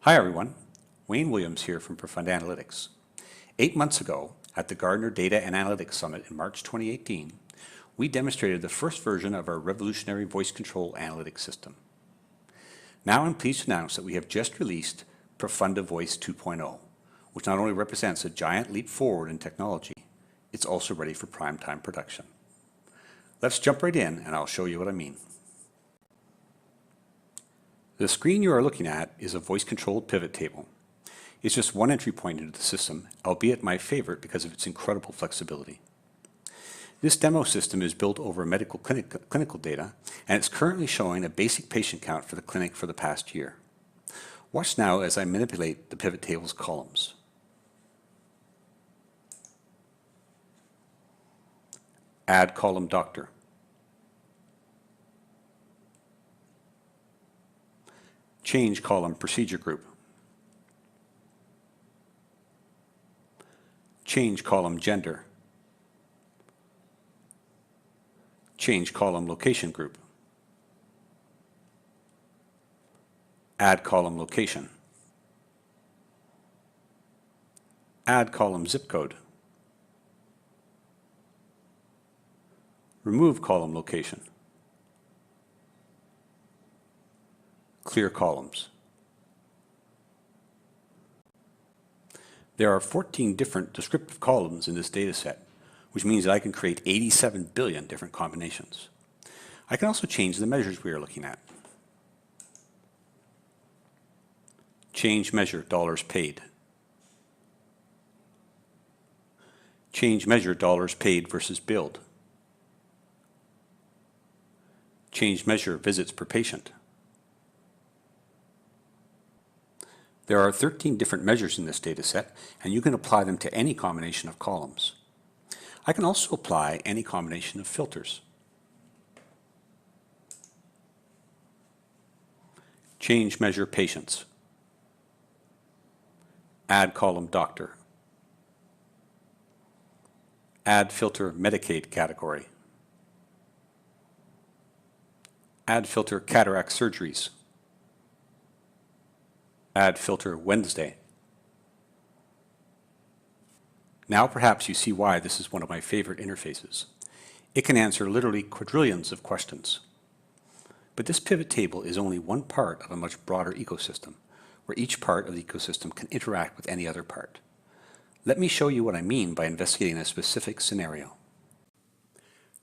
Hi everyone, Wayne Williams here from Profunda Analytics. 8 months ago, at the Gartner Data and Analytics Summit in March 2018, we demonstrated the first version of our revolutionary voice control analytics system. Now I'm pleased to announce that we have just released Profunda Voice 2.0, which not only represents a giant leap forward in technology, it's also ready for prime-time production. Let's jump right in and I'll show you what I mean. The screen you are looking at is a voice-controlled pivot table. It's just one entry point into the system, albeit my favorite because of its incredible flexibility. This demo system is built over medical clinical data, and it's currently showing a basic patient count for the clinic for the past year. Watch now as I manipulate the pivot table's columns. Add column doctor. Change column procedure group. Change column gender. Change column location group. Add column location. Add column zip code. Remove column location. Clear columns. There are 14 different descriptive columns in this data set, which means that I can create 87 billion different combinations. I can also change the measures we are looking at. Change measure dollars paid. Change measure dollars paid versus billed. Change measure visits per patient. There are 13 different measures in this data set, and you can apply them to any combination of columns. I can also apply any combination of filters. Change measure patients. Add column doctor. Add filter Medicaid category. Add filter cataract surgeries. Add filter Wednesday. Now perhaps you see why this is one of my favorite interfaces. It can answer literally quadrillions of questions. But this pivot table is only one part of a much broader ecosystem, where each part of the ecosystem can interact with any other part. Let me show you what I mean by investigating a specific scenario.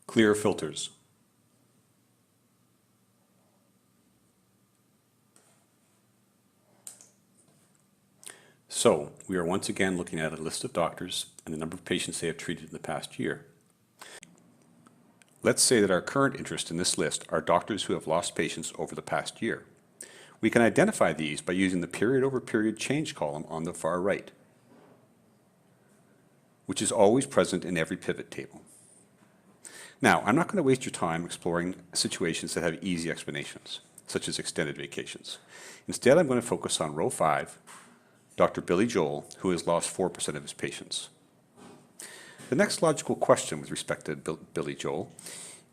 Clear filters. So, we are once again looking at a list of doctors and the number of patients they have treated in the past year. Let's say that our current interest in this list are doctors who have lost patients over the past year. We can identify these by using the period over period change column on the far right, which is always present in every pivot table. Now, I'm not going to waste your time exploring situations that have easy explanations, such as extended vacations. Instead, I'm going to focus on row 5, Dr. Billy Joel, who has lost 4% of his patients. The next logical question with respect to Billy Joel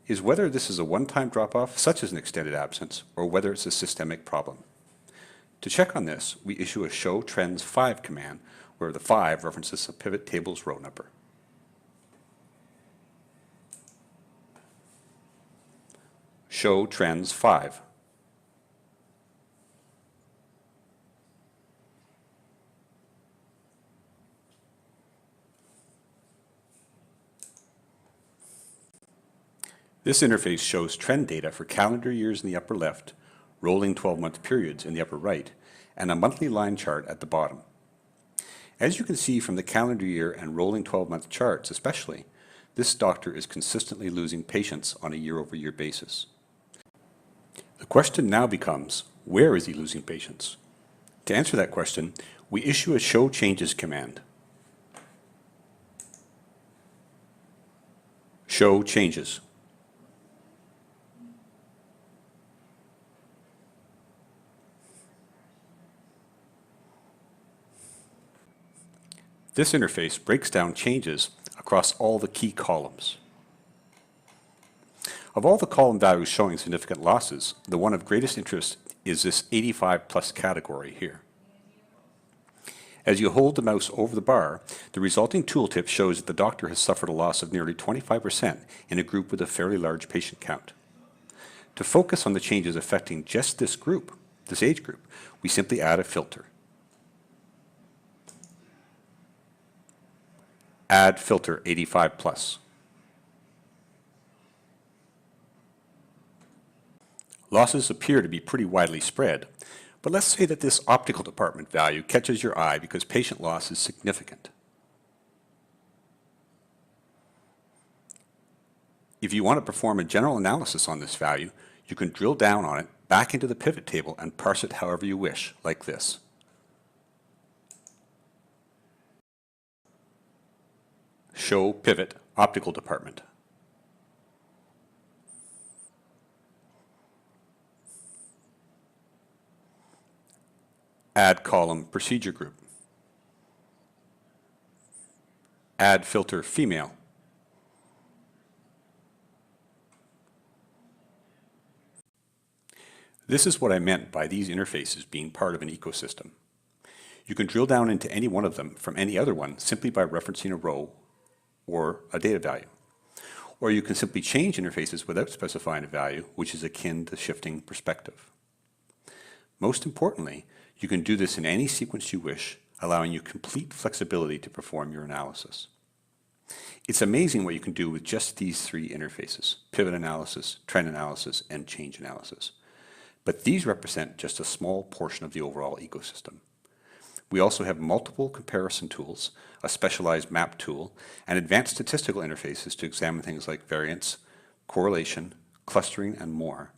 is whether this is a one-time drop-off, such as an extended absence, or whether it's a systemic problem. To check on this, we issue a show trends 5 command, where the 5 references a pivot table's row number. Show trends 5. This interface shows trend data for calendar years in the upper left, rolling 12-month periods in the upper right, and a monthly line chart at the bottom. As you can see from the calendar year and rolling 12-month charts especially, this doctor is consistently losing patients on a year-over-year basis. The question now becomes, where is he losing patients? To answer that question, we issue a show changes command. Show changes. This interface breaks down changes across all the key columns. Of all the column values showing significant losses, the one of greatest interest is this 85 plus category here. As you hold the mouse over the bar, the resulting tooltip shows that the doctor has suffered a loss of nearly 25% in a group with a fairly large patient count. To focus on the changes affecting just this group, this age group, we simply add a filter. Add filter 85 plus. Losses appear to be pretty widely spread, but let's say that this optical department value catches your eye because patient loss is significant. If you want to perform a general analysis on this value, you can drill down on it back into the pivot table and parse it however you wish, like this. Show pivot optical department. Add column procedure group. Add filter female. This is what I meant by these interfaces being part of an ecosystem. You can drill down into any one of them from any other one simply by referencing a row or a data value. Or you can simply change interfaces without specifying a value, which is akin to shifting perspective. Most importantly, you can do this in any sequence you wish, allowing you complete flexibility to perform your analysis. It's amazing what you can do with just these three interfaces: pivot analysis, trend analysis, and change analysis. But these represent just a small portion of the overall ecosystem. We also have multiple comparison tools, a specialized map tool, and advanced statistical interfaces to examine things like variance, correlation, clustering, and more.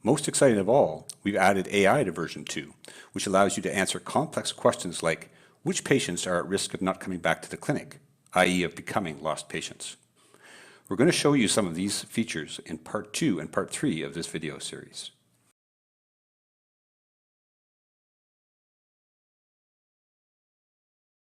Most exciting of all, we've added AI to version 2, which allows you to answer complex questions like which patients are at risk of not coming back to the clinic, i.e. of becoming lost patients. We're going to show you some of these features in part 2 and part 3 of this video series.